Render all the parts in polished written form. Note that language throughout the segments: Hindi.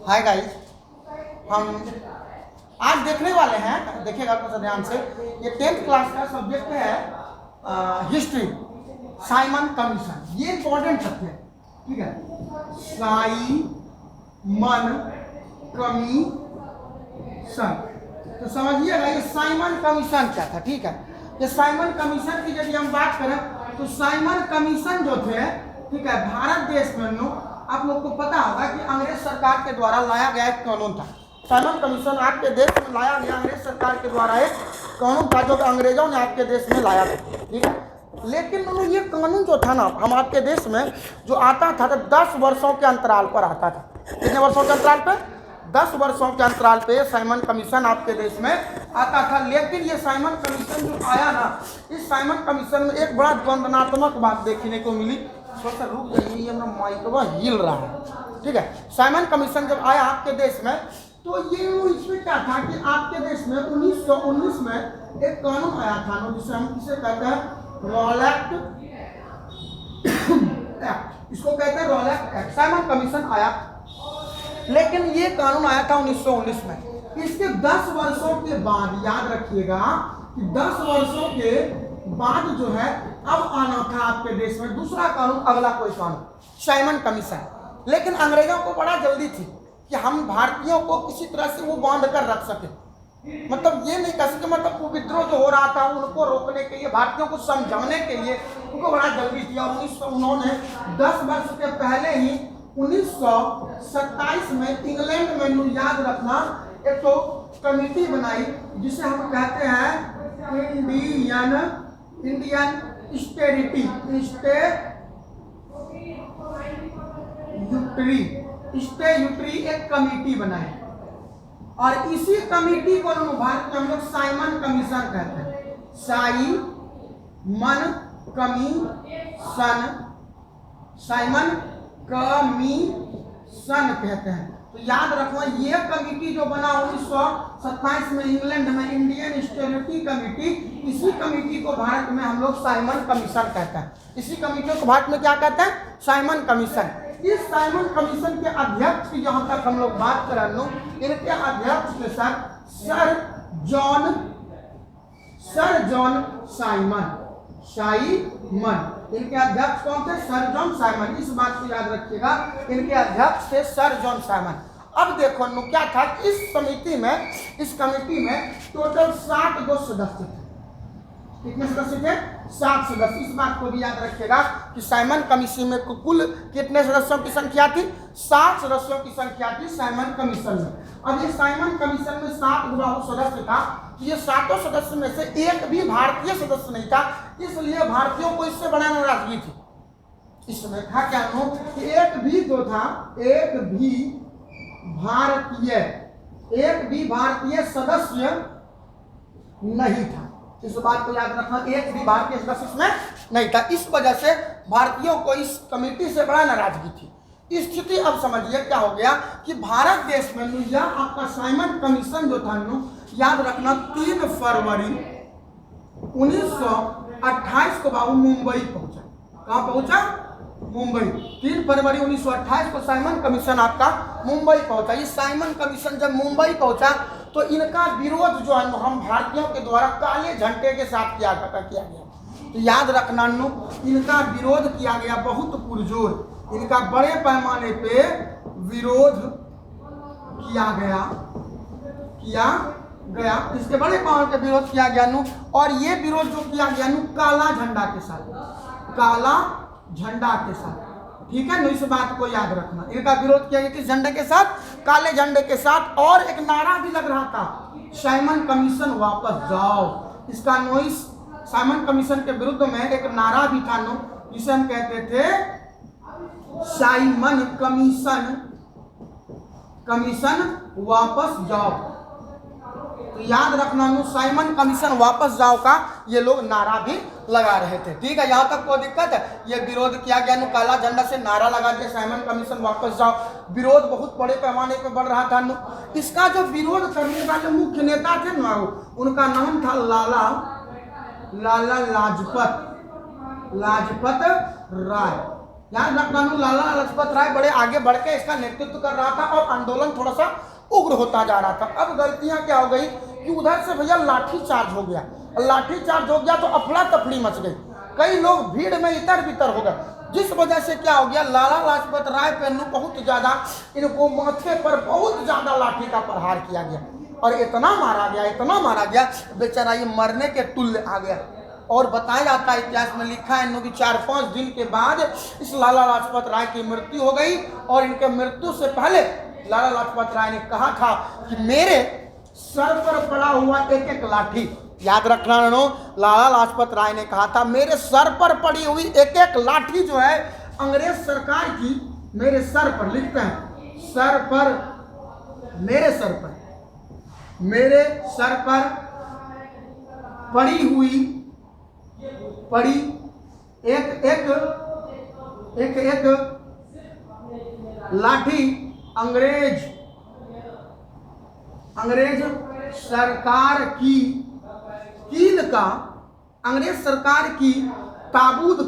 हाय गाइस, हम आज देखने वाले हैं, देखिएगा थोड़ा सा ध्यान से। ये 10th क्लास का सब्जेक्ट है हिस्ट्री, साइमन कमीशन। ये इंपॉर्टेंट सब्जेक्ट है, ठीक है। साइमन कमीशन, तो समझिएगा ये साइमन कमीशन क्या था, ठीक है। ये साइमन कमीशन की यदि हम बात करें तो साइमन कमीशन जो थे, ठीक है, भारत देश में आप लोग को पता होगा कि अंग्रेज सरकार के द्वारा लाया गया एक कानून था। साइमन कमीशन आपके देश में लाया गया अंग्रेज सरकार के द्वारा एक कानून था जो अंग्रेजों ने आपके देश में लाया था, ठीक है। लेकिन ये कानून जो था ना, हम आपके देश में जो आता था तो 10 वर्षों के अंतराल पर आता था। कितने वर्षों के अंतराल पर? 10 वर्षों के अंतराल पे साइमन कमीशन आपके देश में आता था। लेकिन ये साइमन कमीशन जो आया ना, इस साइमन कमीशन में एक बड़ा द्वंद्वात्मक बात देखने को मिली। थोड़ा रुक जाइए, ये अपना माइकवा हिल रहा है, ठीक है। साइमन कमीशन जब आया आपके देश में तो ये इसमें क्या था कि आपके देश में 1919 में एक कानून आया था जिसे हम किसे कहते हैं, रॉलेट एक्ट। इसको कहते हैं रॉलेट एक्ट। साइमन कमीशन आया, लेकिन ये कानून आया था 1919 में। इसके 10 वर्षों के बाद, याद रखिएगा कि 10 वर्षों के बाद जो है अब आना था आपके देश में दूसरा कानून, अगला कोई कानून, साइमन कमीशन। लेकिन अंग्रेजों को बड़ा जल्दी थी कि हम भारतीयों को किसी तरह से वो बांध कर रख सके। मतलब ये नहीं कह सकते, मतलब वो विद्रोह जो हो रहा था उनको रोकने के लिए, भारतीयों को समझाने के लिए उनको बड़ा जल्दी थी। और उन्होंने 10 वर्ष के पहले ही 1927 में इंग्लैंड में, याद रखना, एक तो कमेटी बनाई जिसे हम कहते हैं इंडियन स्टेट्यूटरी एक कमेटी बनाई। और इसी कमेटी को भारत में हम लोग साइमन कमीशन कहते हैं। साइमन कमीशन कहते हैं। तो याद रखना, ये कमेटी जो बना 1927 में इंग्लैंड में, इंडियन स्टेट्यूटरी कमेटी, इसी कमेटी को भारत में हम लोग साइमन कमीशन कहते हैं। इसी कमेटी को भारत में क्या कहते हैं? Simon commission. इस साइमन कमीशन के अध्यक्ष की जहां तक हम लोग बात कर रहे हैं, इनके अध्यक्ष के साथ सर जॉन साइमन। इनके अध्यक्ष कौन थे? Sir John Simon. इस बात को याद रखिएगा, इनके अध्यक्ष थे सर जॉन साइमन। अब देखो क्या था, इस कमेटी में टोटल 7 सदस्य थे। कितने सदस्य थे? 7 सदस्य। इस बात को भी याद रखिएगा कि साइमन कमीशन में कुल कितने सदस्यों की संख्या थी? 7 सदस्यों की संख्या थी साइमन कमीशन में। अब ये साइमन कमीशन में 7 सदस्य था, ये 7 सदस्य में से एक भी भारतीय सदस्य नहीं था, इसलिए भारतीयों को इससे बड़ा नाराजगी थी। इसमें था क्या कि एक भी भारतीय सदस्य नहीं था। इस बात को याद रखना, एक भी भारतीय सदस्य इसमें नहीं था। इस वजह से भारतीयों को इस कमेटी से बड़ा नाराजगी थी। स्थिति अब समझिए क्या हो गया कि भारत देश में यह आपका साइमन कमीशन जो था, याद रखना, 3 फरवरी 1928 को बाबू मुंबई पहुंचा। कहाँ पहुंचा? मुंबई। 3 फरवरी 1928 को साइमन कमीशन आपका मुंबई पहुंचा। ये साइमन कमीशन जब मुंबई पहुंचा तो इनका विरोध जो है हम भारतीयों के द्वारा काले झंडे के साथ किया गया। तो याद रखना, इनका विरोध किया गया बहुत पुरजोर। इनका बड़े पैमाने पे विरोध किया गया। इसके बड़े पैमाने पे विरोध किया गया और ये विरोध जो किया गया काला झंडा के साथ, ठीक है। इस बात को याद रखना, इनका विरोध किया गया किस झंडे के साथ? काले झंडे के साथ। और एक नारा भी लग रहा था, साइमन कमीशन वापस जाओ। इसका साइमन कमीशन के विरुद्ध में एक नारा भी था जिसे हम कहते थे साइमन कमीशन वापस जाओ। तो याद रखना, साइमन कमीशन वापस जाओ का ये लोग नारा भी लगा रहे थे, ठीक है। यहाँ तक कोई दिक्कत है? ये विरोध किया गया, काला झंडा से नारा लगा दिया, साइमन कमीशन वापस जाओ। विरोध बहुत बड़े पैमाने पर बढ़ रहा था। इसका जो विरोध करने वाले मुख्य नेता थे उनका नाम था लाला लाजपत राय। याद रखना, लाला लाजपत राय बड़े आगे बढ़ के इसका नेतृत्व कर रहा था और आंदोलन थोड़ा सा उग्र होता जा रहा था। अब गलतियां क्या हो गई कि उधर से भैया लाठी चार्ज हो गया, लाठी चार्ज हो गया तो अफड़ा तफड़ी मच गई, कई लोग भीड़ में इतर बितर हो गए, जिस वजह से क्या हो गया, लाला लाजपत राय पे बहुत ज्यादा इनको माथे पर बहुत ज्यादा लाठी का प्रहार किया गया और इतना मारा गया बेचारा ये मरने के तुल्य आ गया। और बताया जाता है, इतिहास में लिखा है कि 4-5 दिन के बाद इस लाला लाजपत राय की मृत्यु हो गई और इनके मृत्यु से पहले लाला लाजपत राय ने कहा था कि मेरे सर पर पड़ा हुआ एक एक लाठी, याद रखना लाला लाजपत राय ने कहा था मेरे सर पर पड़ी हुई एक एक लाठी जो है अंग्रेज सरकार की मेरे सर पर, लिखते हैं सर पर, मेरे सर पर पड़ी एक एक लाठी अंग्रेज सरकार की कील का, अंग्रेज सरकार की ताबूत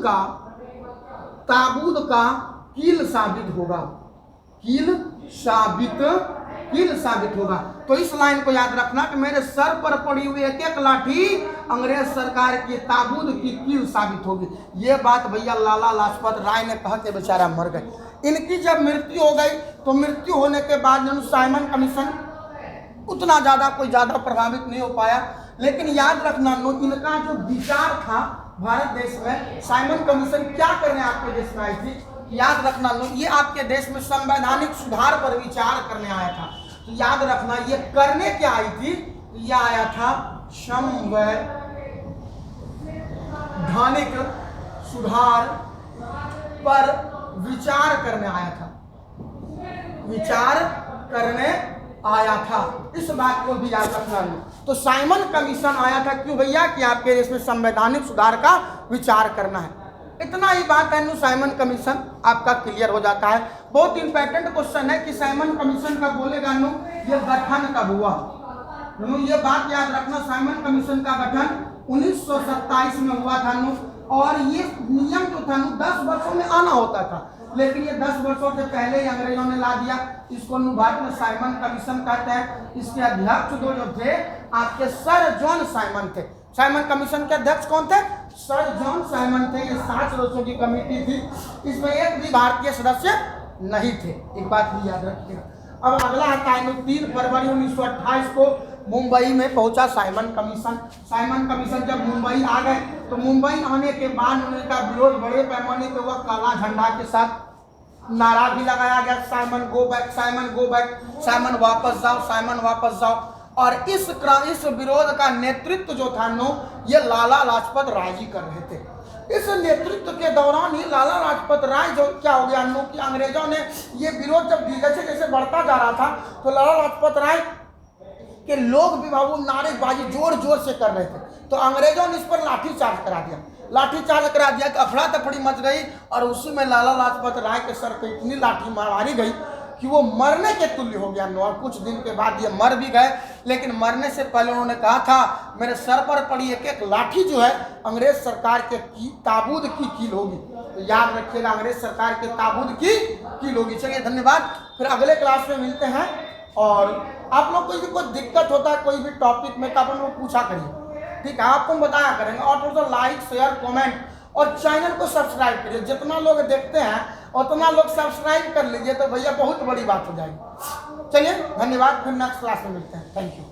का कील साबित होगा, कील साबित होगा। तो इस लाइन को याद रखना कि मेरे सर पर पड़ी हुई एक एक लाठी अंग्रेज सरकार की ताबूत की कील साबित होगी। ये बात भैया लाला लाजपत राय ने कहा कि बेचारा मर गए। इनकी जब मृत्यु हो गई तो मृत्यु होने के बाद साइमन कमीशन उतना कोई ज़्यादा प्रभावित नहीं हो पाया, लेकिन याद रखना इनका जो विचार था भारत देश में, साइमन कमीशन क्या करने आपके देश में आई थी, याद रखना ये आपके देश में संवैधानिक सुधार पर विचार करने आया था। तो याद रखना ये करने क्या आई थी, यह आया था संवैधानिक सुधार पर विचार करने आया था, इस बात को भी याद रखना। तो साइमन कमीशन आया था क्यों भैया, कि आपके देश में संवैधानिक सुधार का विचार करना है। इतना ही बात है, साइमन कमीशन आपका क्लियर हो जाता है। बहुत इंपॉर्टेंट क्वेश्चन है कि साइमन कमीशन का बोलेगा ये गठन कब हुआ, ये बात याद रखना। साइमन कमीशन का गठन 1927 में हुआ था और ये नियम जो था 10 वर्षों में आना होता था, लेकिन ये 10 वर्षों से पहले ही अंग्रेजों ने ला दिया। इसको भारत में साइमन कमीशन कहते हैं। इसके अध्यक्ष जो थे आपके सर जॉन साइमन थे। साइमन कमीशन के अध्यक्ष कौन थे, सर जॉन साइमन थे। ये 7 सदस्यों की कमेटी थी, इसमें एक भी भारतीय सदस्य नहीं थे, एक बात भी याद रखिएगा। अब अगला आता है 3 फरवरी 1928 को मुंबई में पहुंचा साइमन कमीशन। साइमन कमीशन जब मुंबई आ गए तो मुंबई आने के बाद उनका विरोध बड़े पैमाने पर हुआ। काला झंडा के साथ नारा भी लगाया गया, Simon go back, Simon go back, Simon वापस जाओ, साइमन वापस जाओ। और इस विरोध का नेतृत्व जो था ये लाला लाजपत राय जी कर रहे थे। इस नेतृत्व के दौरान ही लाला लाजपत राय जो क्या हो गया कि अंग्रेजों ने ये विरोध जब जैसे बढ़ता जा रहा था तो लाला लाजपत राय के लोग भी बाबू नारेबाजी जोर जोर से कर रहे थे, तो अंग्रेजों ने इस पर लाठीचार्ज करा दिया कि अफड़ा तफड़ी मच गई और उसी में लाला लाजपत राय के सर पे इतनी लाठी मारी गई कि वो मरने के तुल्य हो गया। और कुछ दिन के बाद ये मर भी गए, लेकिन मरने से पहले उन्होंने कहा था मेरे सर पर पड़ी एक एक लाठी जो है अंग्रेज सरकार के ताबूत की कील होगी। तो याद रखिएगा, अंग्रेज सरकार के ताबूत की कील होगी। चलिए धन्यवाद, फिर अगले क्लास में मिलते हैं। और आप लोग कोई दिक्कत होता है कोई भी टॉपिक में तो आप लोग पूछा करिए, ठीक है, आपको बताया करेंगे। और थोड़ा सा लाइक शेयर कमेंट और चैनल को सब्सक्राइब करिए। जितना लोग देखते हैं उतना लोग सब्सक्राइब कर लीजिए तो भैया बहुत बड़ी बात हो जाएगी। चलिए धन्यवाद, फिर नेक्स्ट क्लास में मिलते हैं। Thank you.